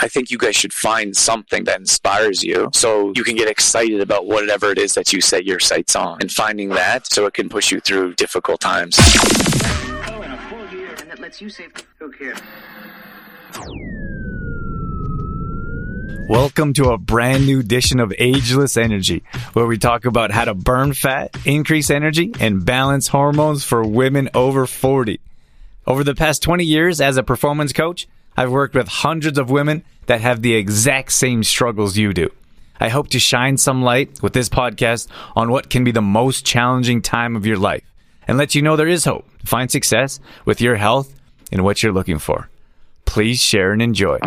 I think you guys should find something that inspires you so you can get excited about whatever it is that you set your sights on, and finding that so it can push you through difficult times. Oh, and a full year, and that lets you save. Who cares? Welcome to a brand new edition of Ageless Energy, where we talk about how to burn fat, increase energy, and balance hormones for women over 40. Over the past 20 years as a performance coach, I've worked with hundreds of women that have the exact same struggles you do. I hope to shine some light with this podcast on what can be the most challenging time of your life and let you know there is hope to find success with your health and what you're looking for. Please share and enjoy.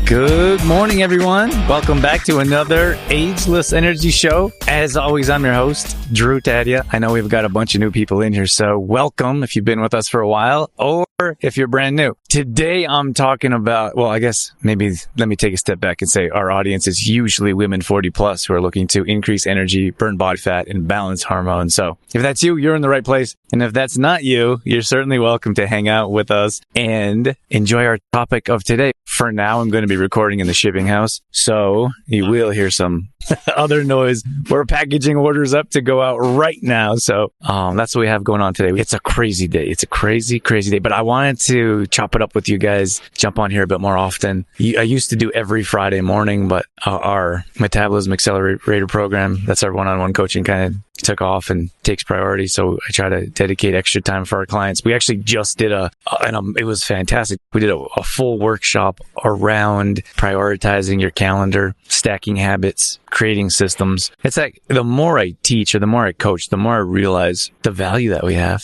Good morning, everyone. Welcome back to another Ageless Energy show. As always, I'm your host, Drew Tadia. I know we've got a bunch of new people in here, so welcome if you've been with us for a while or if you're brand new. Today, I'm talking about, well, I guess maybe let me take a step back and say our audience is usually women 40 plus who are looking to increase energy, burn body fat, and balance hormones. So if that's you, you're in the right place. And if that's not you, you're certainly welcome to hang out with us and enjoy our topic of today. For now, I'm going to be recording in the shipping house, so you will hear some other noise. We're packaging orders up to go out right now, so that's what we have going on today. It's a crazy day. It's a crazy day, but I wanted to chop it up with you guys, jump on here a bit more often. I used to do every Friday morning, but our Metabolism Accelerator program, that's our one-on-one coaching, kind of took off and takes priority. So I try to dedicate extra time for our clients. We actually just did it was fantastic. We did a full workshop around prioritizing your calendar, stacking habits, creating systems. It's like the more I teach or the more I coach, the more I realize the value that we have.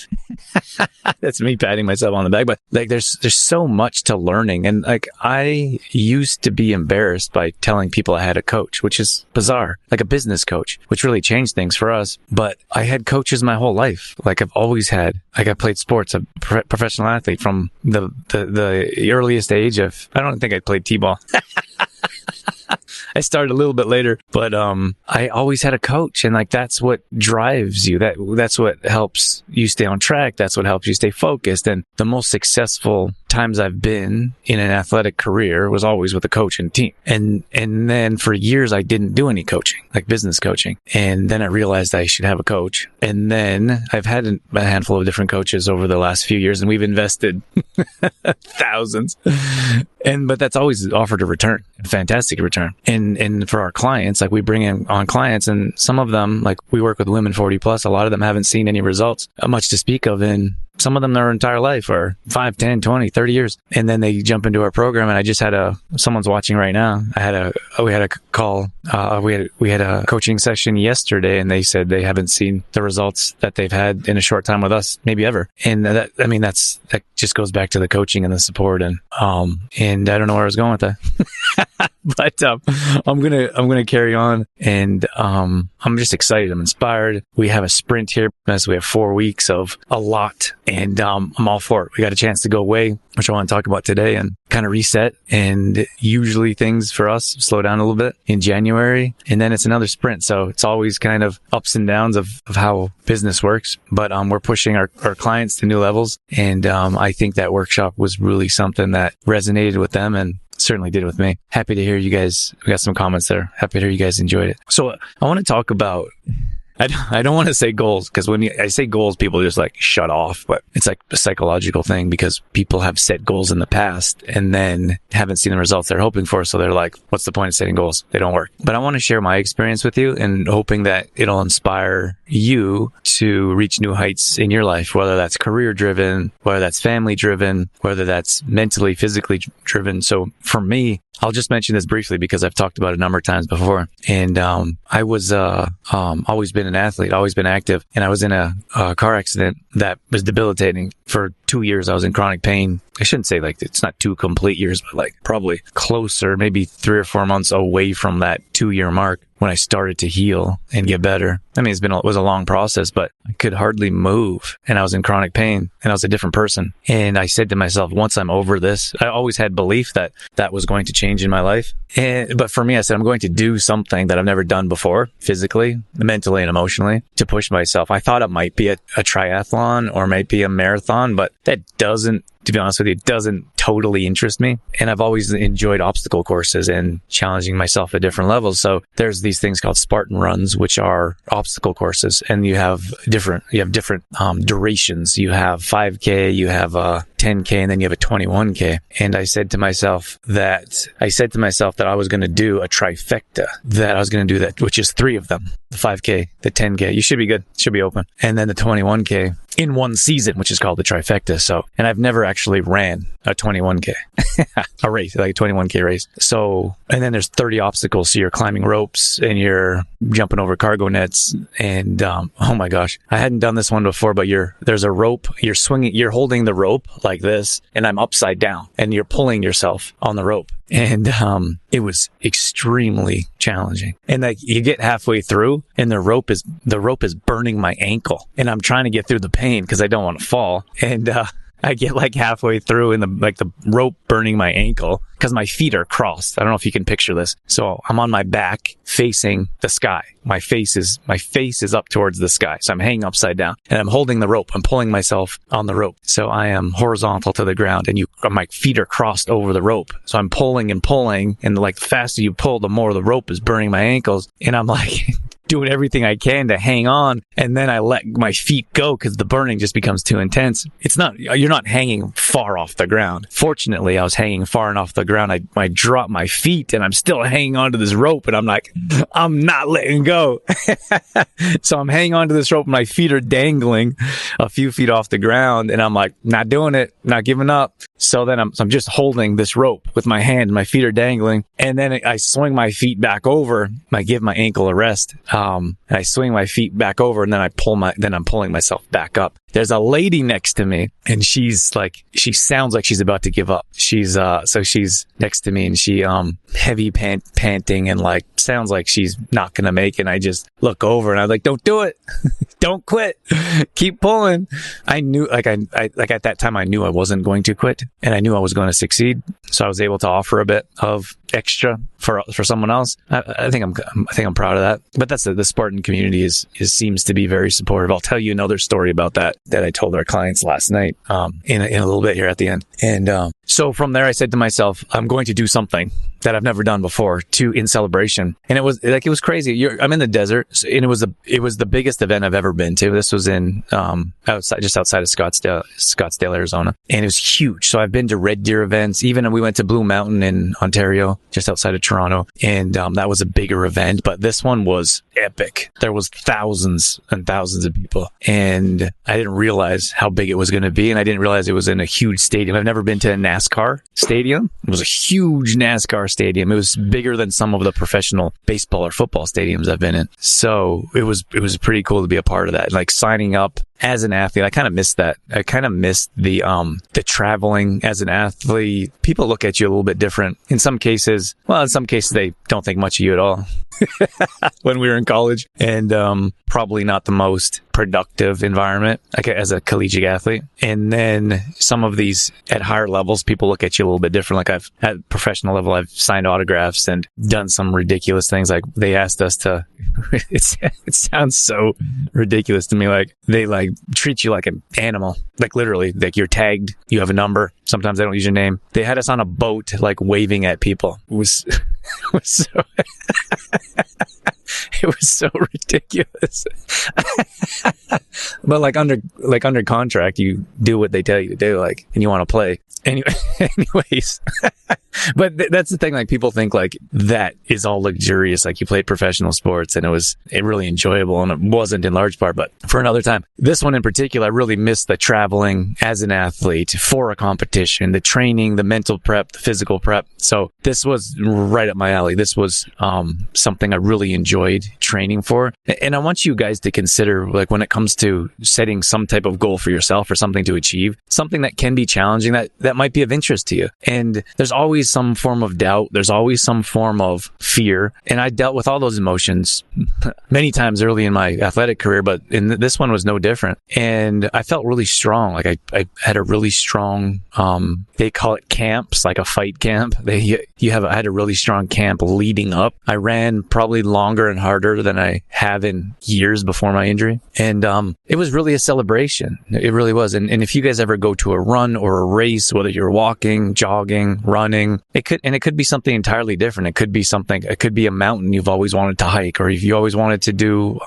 That's me patting myself on the back, but like there's so much to learning. And like I used to be embarrassed by telling people I had a coach, which is bizarre, like a business coach, which really changed things for us. But I had coaches my whole life. Like I've always had, like I played sports, a professional athlete from the earliest age of, I don't think I played T-ball. I started a little bit later, but I always had a coach, and like that's what drives you. That's what helps you stay on track. That's what helps you stay focused. And the most successful times I've been in an athletic career was always with a coach and team. And then for years I didn't do any coaching, like business coaching. And then I realized I should have a coach. And then I've had a handful of different coaches over the last few years, and we've invested thousands. But that's always offered a return, a fantastic return. And for our clients, like we bring in on clients, and some of them, like we work with women 40 plus, a lot of them haven't seen any results, much to speak of in some of them their entire life, or 5, 10, 20, 30 years. And then they jump into our program, and I just had someone's watching right now. We had a call, we had a coaching session yesterday, and they said they haven't seen the results that they've had in a short time with us, maybe ever. And that just goes back to the coaching and the support. And I don't know where I was going with that. But I'm gonna carry on, and I'm just excited. I'm inspired. We have a sprint here, as we have 4 weeks of a lot, and I'm all for it. We got a chance to go away, which I want to talk about today, and kind of reset. And usually things for us slow down a little bit in January, and then it's another sprint. So it's always kind of ups and downs of how business works. But we're pushing our clients to new levels, and I think that workshop was really something that resonated with them, and certainly did with me. Happy to hear you guys. We got some comments there. Happy to hear you guys enjoyed it. So I want to talk about, I don't want to say goals, because when I say goals, people just like shut off, but it's like a psychological thing, because people have set goals in the past and then haven't seen the results they're hoping for. So they're like, what's the point of setting goals? They don't work. But I want to share my experience with you, and hoping that it'll inspire you to reach new heights in your life, whether that's career driven, whether that's family driven, whether that's mentally, physically driven. So for me, I'll just mention this briefly because I've talked about it a number of times before. And I was always been an athlete, always been active. And I was in a car accident that was debilitating. For 2 years, I was in chronic pain. I shouldn't say like it's not 2 complete years, but like probably closer, maybe 3 or 4 months away from that 2-year mark, when I started to heal and get better. I mean, it was a long process, but I could hardly move and I was in chronic pain and I was a different person. And I said to myself, once I'm over this, I always had belief that that was going to change in my life. But for me, I said, I'm going to do something that I've never done before, physically, mentally, and emotionally, to push myself. I thought it might be a triathlon or might be a marathon, but that doesn't, to be honest with you, it doesn't totally interest me. And I've always enjoyed obstacle courses and challenging myself at different levels. So there's these things called Spartan runs, which are obstacle courses, and you have different durations. You have 5K, you have 10K, and then you have a 21K. And I said to myself that I was going to do a trifecta, that I was going to do that, which is 3 of them: the 5K, the 10K. You should be good. Should be open. And then the 21K in one season, which is called the trifecta. So, and I've never actually ran a 21K, a race, like a 21K race. So, and then there's 30 obstacles. So you're climbing ropes and you're jumping over cargo nets. And, oh my gosh, I hadn't done this one before, but there's a rope, you're swinging, you're holding the rope like this, and I'm upside down and you're pulling yourself on the rope. And, it was extremely challenging. And like you get halfway through and the rope is burning my ankle and I'm trying to get through the pain because I don't want to fall. And, I get like halfway through and the rope burning my ankle because my feet are crossed. I don't know if you can picture this. So I'm on my back facing the sky. My face is up towards the sky. So I'm hanging upside down and I'm holding the rope. I'm pulling myself on the rope. So I am horizontal to the ground and my feet are crossed over the rope. So I'm pulling and like the faster you pull, the more the rope is burning my ankles. And I'm like doing everything I can to hang on. And then I let my feet go because the burning just becomes too intense. You're not hanging far off the ground. Fortunately, I was hanging far enough the ground. I dropped my feet and I'm still hanging onto this rope and I'm like, I'm not letting go. So I'm hanging onto this rope and my feet are dangling a few feet off the ground and I'm like, not doing it, not giving up. So then I'm just holding this rope with my hand and my feet are dangling. And then I swing my feet back over. I give my ankle a rest. And I swing my feet back over and then I'm pulling myself back up. There's a lady next to me and she sounds like she's about to give up. She's next to me and she, heavy panting and like sounds like she's not going to make it. And I just look over and I'm like, don't do it. Don't quit. Keep pulling. I knew, like at that time, I knew I wasn't going to quit and I knew I was going to succeed. So I was able to offer a bit of extra for someone else. I think I'm proud of that. But that's the Spartan community seems to be very supportive. I'll tell you another story about that I told our clients last night, in a little bit here at the end. And, so from there, I said to myself, I'm going to do something that I've never done before in celebration. And it was crazy. I'm in the desert and it was the biggest event I've ever been to. This was in, just outside of Scottsdale, Arizona. And it was huge. So I've been to Red Deer events. Even we went to Blue Mountain in Ontario, just outside of Toronto. And, that was a bigger event, but this one was epic. There was thousands and thousands of people and I didn't realize how big it was going to be. And I didn't realize it was in a huge stadium. I've never been to a NASCAR stadium. It was a huge NASCAR stadium. It was bigger than some of the professional baseball or football stadiums I've been in. So it was pretty cool to be a part of that. Like signing up as an athlete, I kind of missed that. I kind of missed the traveling as an athlete. People look at you a little bit different. In some cases, they don't think much of you at all. When we were in college and, probably not the most productive environment, like as a collegiate athlete. And then some of these at higher levels, people look at you a little bit different. Like at professional level, I've signed autographs and done some ridiculous things. Like they asked us to, it sounds so ridiculous to me. Like they like treat you like an animal, like literally, like you're tagged, you have a number. Sometimes they don't use your name. They had us on a boat, like waving at people. It was so, it was so ridiculous. But like under contract, you do what they tell you to do, like, and you want to play. Anyways, but that's the thing. Like people think like that is all luxurious. Like you played professional sports and it was really enjoyable, and it wasn't in large part, but for another time. This one in particular, I really missed the traveling as an athlete for a competition, the training, the mental prep, the physical prep. So this was right up my alley. This was, something I really enjoyed enjoyed training for. And I want you guys to consider, like, when it comes to setting some type of goal for yourself or something to achieve, something that can be challenging, that might be of interest to you. And there's always some form of doubt. There's always some form of fear. And I dealt with all those emotions many times early in my athletic career, but this one was no different. And I felt really strong. Like I had a really strong, they call it camps, like a fight camp. I had a really strong camp leading up. I ran probably longer and harder than I have in years before my injury. And it was really a celebration. It really was. And if you guys ever go to a run or a race, whether you're walking, jogging, running, it could be something entirely different. It could be a mountain you've always wanted to hike, or if you always wanted to do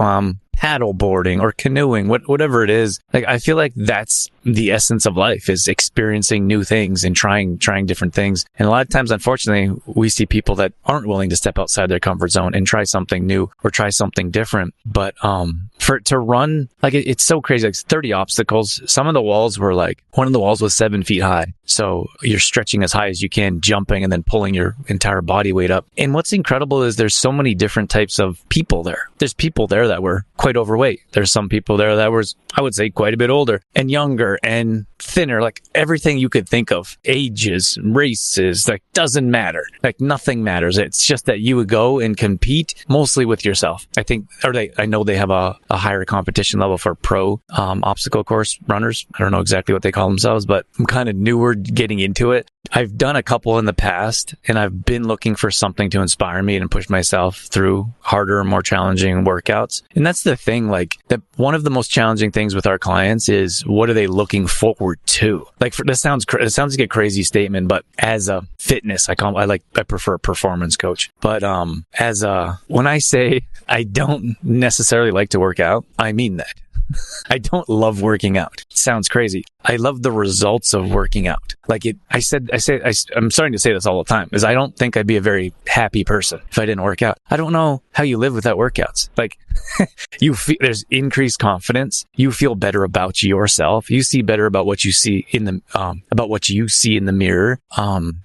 paddle boarding or canoeing, whatever it is. Like, I feel like that's the essence of life, is experiencing new things and trying different things. And a lot of times, unfortunately, we see people that aren't willing to step outside their comfort zone and try something new or try something different. But to run, like, it's so crazy. Like 30 obstacles. Some of the walls were like, one of the walls was 7 feet high. So you're stretching as high as you can, jumping and then pulling your entire body weight up. And what's incredible is there's so many different types of people there. There's people there that were quite overweight. There's some people there that was, I would say, quite a bit older and younger and thinner, like everything you could think of. Ages, races, like, doesn't matter. Like, nothing matters. It's just that you would go and compete mostly with yourself. I know they have a higher competition level for pro obstacle course runners. I don't know exactly what they call themselves, but I'm kind of newer getting into it. I've done a couple in the past, and I've been looking for something to inspire me and push myself through harder, more challenging workouts. And that's the thing, like, that one of the most challenging things with our clients is, what are they looking forward to? Like, it sounds like a crazy statement, but as a fitness, I prefer a performance coach. But when I say I don't necessarily like to work out, I mean that. I don't love working out. It sounds crazy. I love the results of working out. Like I'm starting to say this all the time, is I don't think I'd be a very happy person if I didn't work out. I don't know how you live without workouts. Like, you feel there's increased confidence. You feel better about yourself. You see better about what you see in the mirror.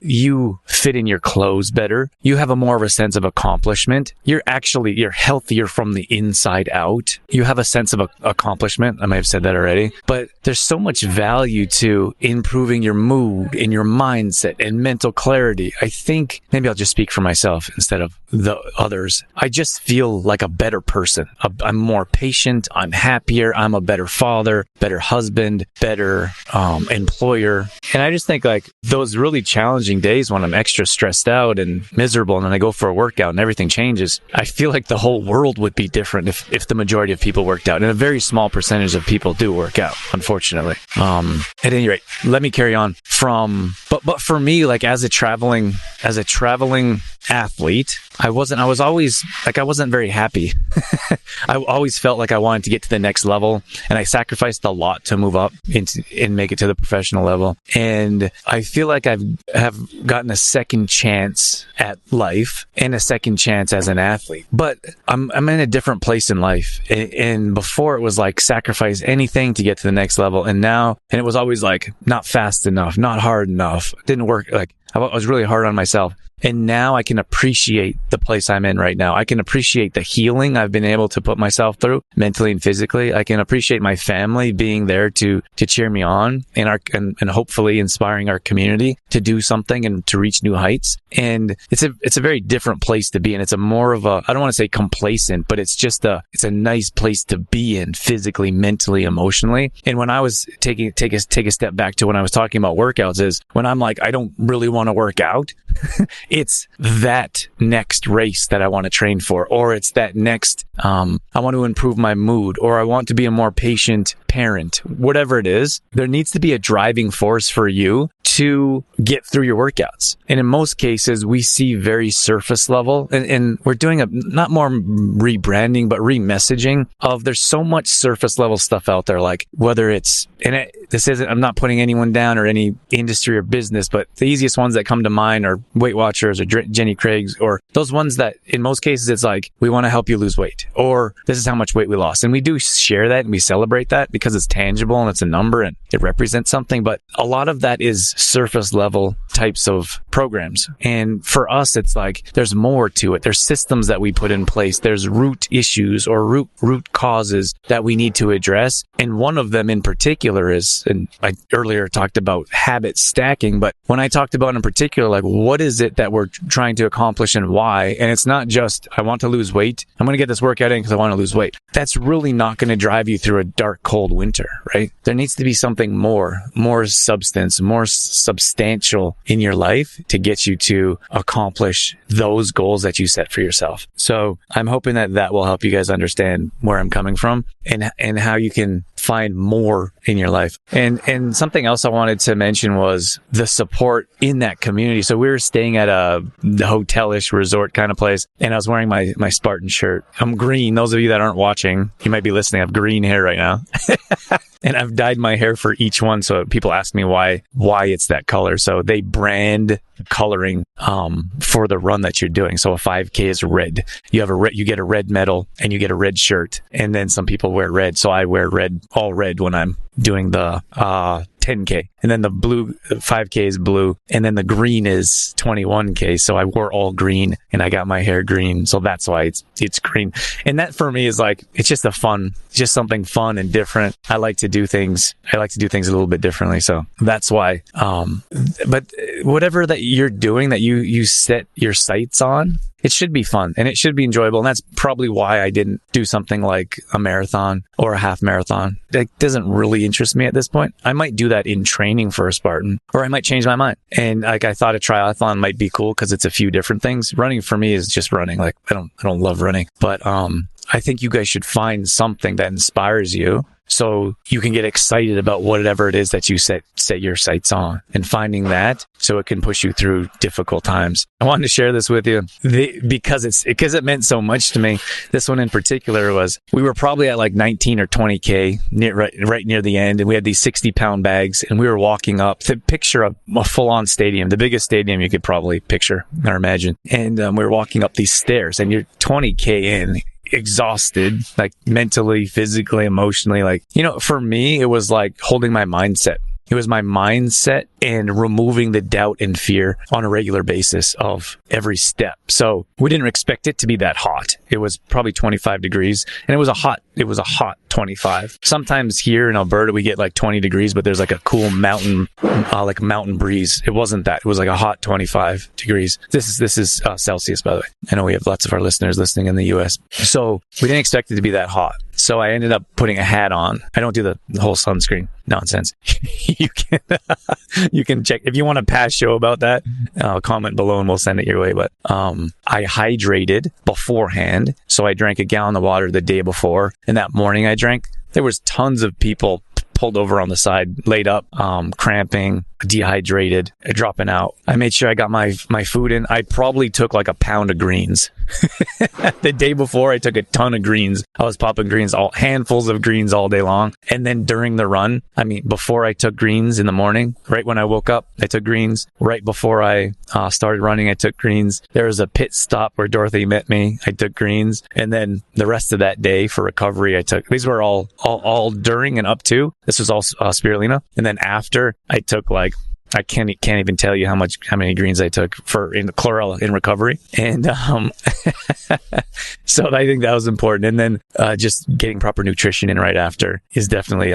You fit in your clothes better. You have more of a sense of accomplishment. You're healthier from the inside out. You have a sense of accomplishment. I may have said that already, but there's so much value to improving your mood and your mindset and mental clarity. I think maybe I'll just speak for myself instead of the others. I just feel like a better person. I'm more patient. I'm happier. I'm a better father, better husband, better employer. And I just think, like, those really challenging days when I'm extra stressed out and miserable, and then I go for a workout and everything changes, I feel like the whole world would be different if the majority of people worked out. And a very small percentage of people do work out, unfortunately. At any rate, let me carry on but for me, like, as a traveling athlete, I wasn't very happy. I always felt like I wanted to get to the next level, and I sacrificed a lot to move up and make it to the professional level. And I feel like I have gotten a second chance at life and a second chance as an athlete, but I'm in a different place in life. And before, it was like sacrifice anything to get to the next level. And it was always like, not fast enough, not hard enough. Didn't work. Like, I was really hard on myself. And now I can appreciate the place I'm in right now. I can appreciate the healing I've been able to put myself through mentally and physically. I can appreciate my family being there to cheer me on and hopefully inspiring our community to do something and to reach new heights. And it's a very different place to be in. It's a more of a, I don't want to say complacent, but it's a nice place to be in physically, mentally, emotionally. And when I was take a step back to when I was talking about workouts, is when I'm like, I don't really want to work out. It's that next race that I want to train for, or it's that next, I want to improve my mood, or I want to be a more patient parent, whatever it is. There needs to be a driving force for you to get through your workouts. And in most cases, we see very surface level, and we're doing not more rebranding, but remessaging of, there's so much surface level stuff out there, like whether it's, I'm not putting anyone down or any industry or business, but the easiest ones that come to mind are Weight Watchers or Jenny Craig's, or those ones that in most cases it's like, we want to help you lose weight, or this is how much weight we lost. And we do share that and we celebrate that because it's tangible and it's a number and it represents something. But a lot of that is surface level types of programs. And for us, it's like there's more to it. There's systems that we put in place. There's root issues or root causes that we need to address. And one of them in particular is, and I earlier talked about habit stacking, but when I talked about in particular, like what is it that we're trying to accomplish and why? And it's not just, I want to lose weight. I'm going to get this workout in because I want to lose weight. That's really not going to drive you through a dark, cold winter, right? There needs to be something more substance, more substantial in your life to get you to accomplish those goals that you set for yourself. So I'm hoping that will help you guys understand where I'm coming from and how you can find more in your life. And something else I wanted to mention was the support in that community. So we were staying at a hotelish resort kind of place, and I was wearing my Spartan shirt. I'm green. Those of you that aren't watching, you might be listening. I have green hair right now. And I've dyed my hair for each one. So people ask me why it's that color. So they brand coloring for the run that you're doing. So a 5K is red. You get a red medal and you get a red shirt. And then some people wear red. So I wear all red when I'm doing the 10K. And then the blue 5K is blue. And then the green is 21K. So I wore all green and I got my hair green. So that's why it's green. And that for me is like, it's just just something fun and different. I like to do things a little bit differently. So that's why. But whatever that you're doing that you set your sights on, it should be fun and it should be enjoyable. And that's probably why I didn't do something like a marathon or a half marathon. That doesn't really interest me at this point. I might do that in training for a Spartan, or I might change my mind. And like I thought a triathlon might be cool because it's a few different things. Running for me is just running. Like I don't love running, but I think you guys should find something that inspires you so you can get excited about whatever it is that you set your sights on, and finding that so it can push you through difficult times. I wanted to share this with you because it meant so much to me. This one in particular was, we were probably at like 19 or 20K right near the end, and we had these 60-pound bags, and we were walking up to picture a full-on stadium, the biggest stadium you could probably picture or imagine. And we were walking up these stairs, and you're 20K in, exhausted, like mentally, physically, emotionally. Like, for me, it was like holding my mindset. It was my mindset and removing the doubt and fear on a regular basis of every step. So we didn't expect it to be that hot. It was probably 25 degrees, and it was a hot 25. Sometimes here in Alberta, we get like 20 degrees, but there's like a cool mountain breeze. It wasn't that. It was like a hot 25 degrees. This is Celsius, by the way. I know we have lots of our listeners listening in the US. So we didn't expect it to be that hot. So I ended up putting a hat on. I don't do the whole sunscreen nonsense. You can check if you want a past show about that. Comment below and we'll send it your way. But I hydrated beforehand, so I drank a gallon of water the day before, and that morning I drank. There was tons of people pulled over on the side, laid up, cramping, dehydrated, dropping out. I made sure I got my food in. I probably took like a pound of greens. The day before, I took a ton of greens. I was popping greens, handfuls of greens all day long. And then during the run, before I took greens in the morning, right when I woke up, I took greens. Right before I started running, I took greens. There was a pit stop where Dorothy met me. I took greens. And then the rest of that day for recovery, I took, these were all during and up to, this was all spirulina. And then after, I took like, I can't even tell you how many greens I took in the chlorella in recovery. And, so I think that was important. And then, just getting proper nutrition in right after is definitely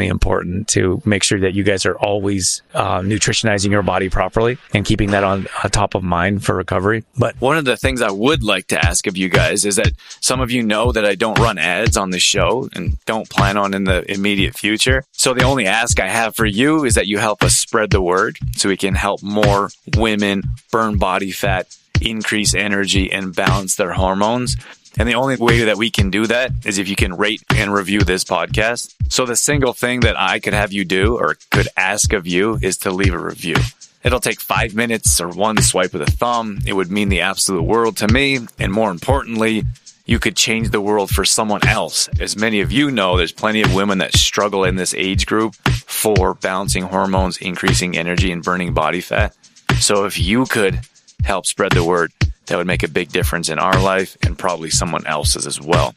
important to make sure that you guys are always, nutritionizing your body properly and keeping that on top of mind for recovery. But one of the things I would like to ask of you guys is that some of you know that I don't run ads on the show and don't plan on in the immediate future. So the only ask I have for you is that you help us spread the word so we can help more women burn body fat, increase energy, and balance their hormones. And the only way that we can do that is if you can rate and review this podcast. So the single thing that I could have you do or could ask of you is to leave a review. It'll take 5 minutes or one swipe of the thumb. It would mean the absolute world to me. And more importantly, you could change the world for someone else. As many of you know, there's plenty of women that struggle in this age group for balancing hormones, increasing energy, and burning body fat. So if you could help spread the word, that would make a big difference in our life and probably someone else's as well.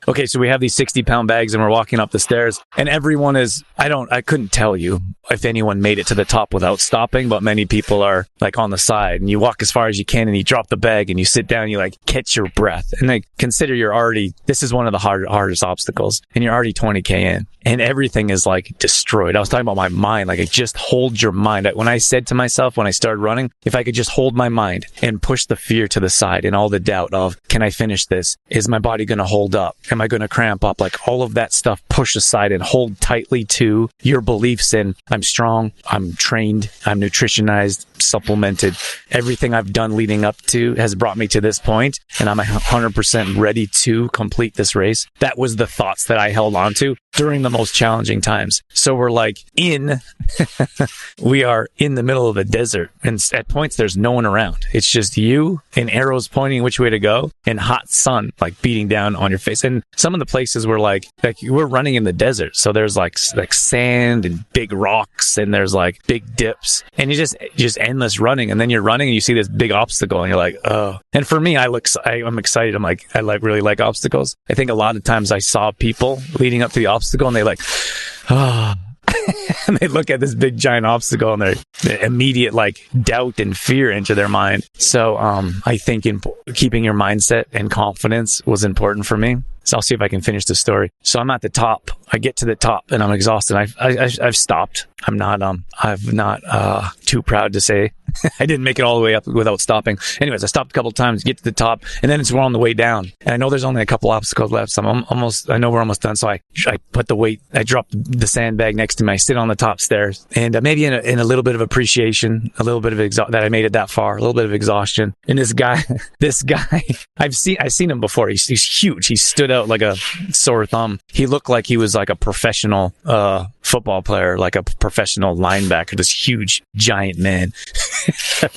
okay, so we have these 60-pound bags and we're walking up the stairs, and everyone is, I couldn't tell you if anyone made it to the top without stopping, but many people are like on the side, and you walk as far as you can and you drop the bag and you sit down, you like catch your breath, and like consider this is one of the hardest obstacles, and you're already 20K in, and everything is like destroyed. I was talking about my mind, like just hold your mind. When I said to myself when I started running, if I could just hold my mind and push the fear to the side and all the doubt of, can I finish this? Is my body going to hold up? Am I going to cramp up? Like all of that stuff, push aside and hold tightly to your beliefs in, I'm strong, I'm trained, I'm nutritionized, supplemented. Everything I've done leading up to has brought me to this point, and I'm 100% ready to complete this race. That was the thoughts that I held on to during the most challenging times. So we're like we are in the middle of a desert, and at points there's no one around. It's just you and arrows pointing which way to go and hot sun like beating down on your face. And some of the places were like we're running in the desert, so there's like sand and big rocks, and there's like big dips, and you just endless running, and then you're running and you see this big obstacle and you're like, oh. And for me, I'm excited. I really like obstacles. I think a lot of times I saw people leading up to the obstacle and they like, oh. And they look at this big giant obstacle and their immediate like doubt and fear into their mind. So I think keeping your mindset and confidence was important for me. So I'll see if I can finish the story. So I'm at the top. I get to the top and I'm exhausted. I've stopped. I'm not too proud to say I didn't make it all the way up without stopping. Anyways, I stopped a couple of times, get to the top, and then we're on the way down. And I know there's only a couple obstacles left, so I know we're almost done. So I put the weight, I dropped the sandbag next to me, I sit on the top stairs, and maybe in a little bit of appreciation, a little bit of that I made it that far, a little bit of exhaustion. And this guy, I've seen him before. He's huge. He stood out like a sore thumb. He looked like he was like a professional football player, like a professional linebacker, this huge giant man.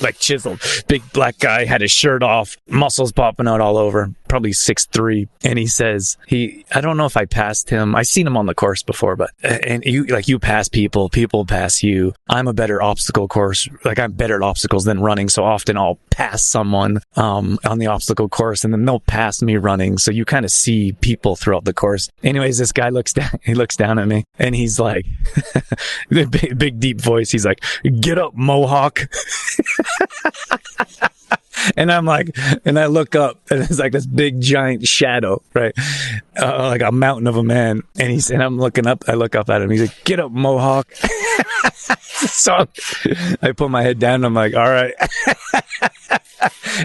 Like chiseled, big black guy, had his shirt off, muscles popping out all over, probably 6'3". And he says, I don't know if I passed him. I've seen him on the course before, but, and you pass people pass you. I'm a better obstacle course. Like I'm better at obstacles than running. So often I'll pass someone, on the obstacle course, and then they'll pass me running. So you kind of see people throughout the course. Anyways, this guy looks down at me and he's like, big deep voice. He's like, get up, Mohawk. And I'm like, and I look up and it's like this big giant shadow, right? Like a mountain of a man. And I'm looking up, I look up at him. He's like, get up, Mohawk. So I put my head down and I'm like, all right.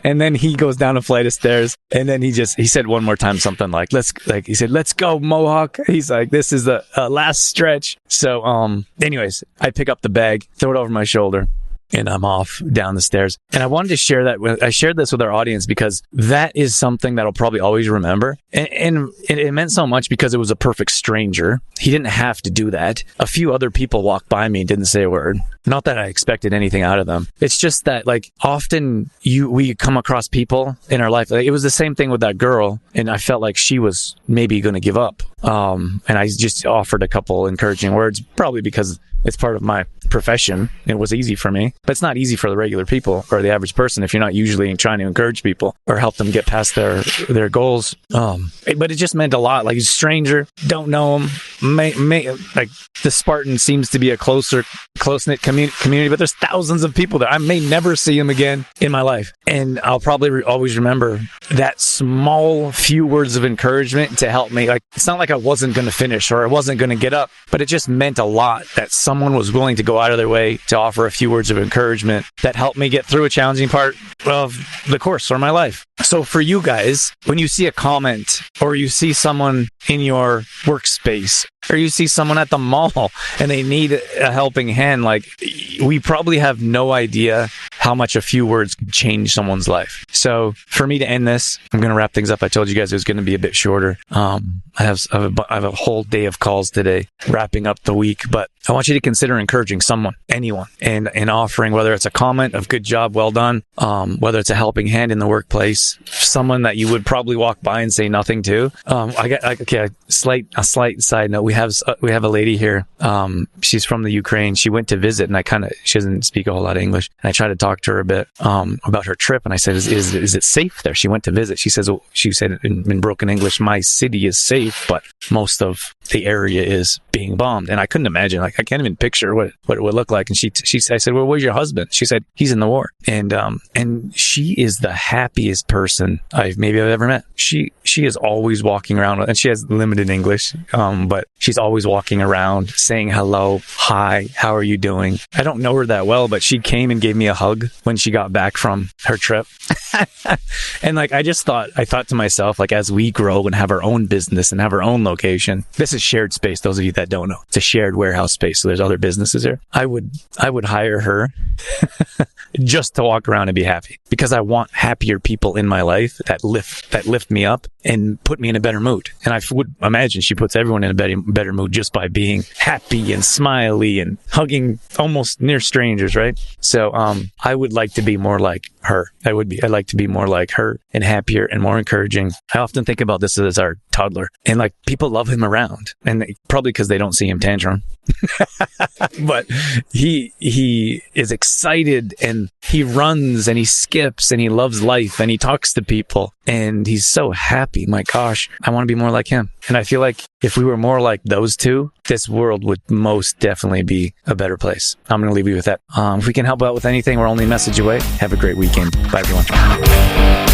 And then he goes down a flight of stairs, and then he said one more time something like, he said, let's go, Mohawk. He's like, this is the last stretch. So, anyways, I pick up the bag, throw it over my shoulder, and I'm off down the stairs. And I wanted to share that. I shared this with our audience because that is something that I'll probably always remember. And it meant so much because it was a perfect stranger. He didn't have to do that. A few other people walked by me and didn't say a word. Not that I expected anything out of them. It's just that, like, often we come across people in our life. Like, it was the same thing with that girl, and I felt like she was maybe going to give up. And I just offered a couple encouraging words, probably because it's part of my profession. It was easy for me, but it's not easy for the regular people or the average person if you're not usually trying to encourage people or help them get past their goals. But it just meant a lot. Like, he's a stranger, don't know him. Like, the Spartan seems to be a close-knit community, but there's thousands of people there. I may never see him again in my life. And I'll probably always remember that small few words of encouragement to help me. Like, it's not like I wasn't going to finish or I wasn't going to get up, but it just meant a lot that someone was willing to go out of their way to offer a few words of encouragement that helped me get through a challenging part of the course or my life. So for you guys, when you see a comment or you see someone in your workspace or you see someone at the mall and they need a helping hand, like, we probably have no idea how much a few words could change someone's life. So for me to end this, I'm going to wrap things up. I told you guys it was going to be a bit shorter. I have a whole day of calls today, wrapping up the week, but I want you to consider encouraging someone, anyone, and offering, whether it's a comment of good job, well done, whether it's a helping hand in the workplace, someone that you would probably walk by and say nothing to. A slight side note. We have a lady here. She's from the Ukraine. She went to visit, and she doesn't speak a whole lot of English. And I tried to talk to her a bit about her trip, and I said, "Is it safe there?" She went to visit. She said in broken English, "My city is safe, but most of the area is being bombed." And I couldn't imagine. Like, I can't even picture what it would look like. And I said, "Well, where's your husband?" She said, "He's in the war." And she is the happiest person I've ever met. She is always walking around, and she has limited English, but she's always walking around saying hello, hi, how are you doing? I don't know her that well, but she came and gave me a hug when she got back from her trip. And like, I thought to myself, like, as we grow and have our own business and have our own location, this is shared space. Those of you that don't know, it's a shared warehouse space. So there's other businesses here. I would hire her just to walk around and be happy, because I want happier people in my life that lift me up and put me in a better mood. And I would imagine she puts everyone in a better mood just by being happy and smiley and hugging almost near strangers, right? So I would like to be more like her. I'd like to be more like her and happier and more encouraging. I often think about this as our toddler, and like, people love him around, and probably because they don't see him tantrum. But he is excited, and he runs and he skips and he loves life and he talks to people and he's so happy. My gosh, I want to be more like him. And I feel like if we were more like those two, this world would most definitely be a better place. I'm going to leave you with that. If we can help out with anything, we're only a message away. Have a great weekend. Bye, everyone.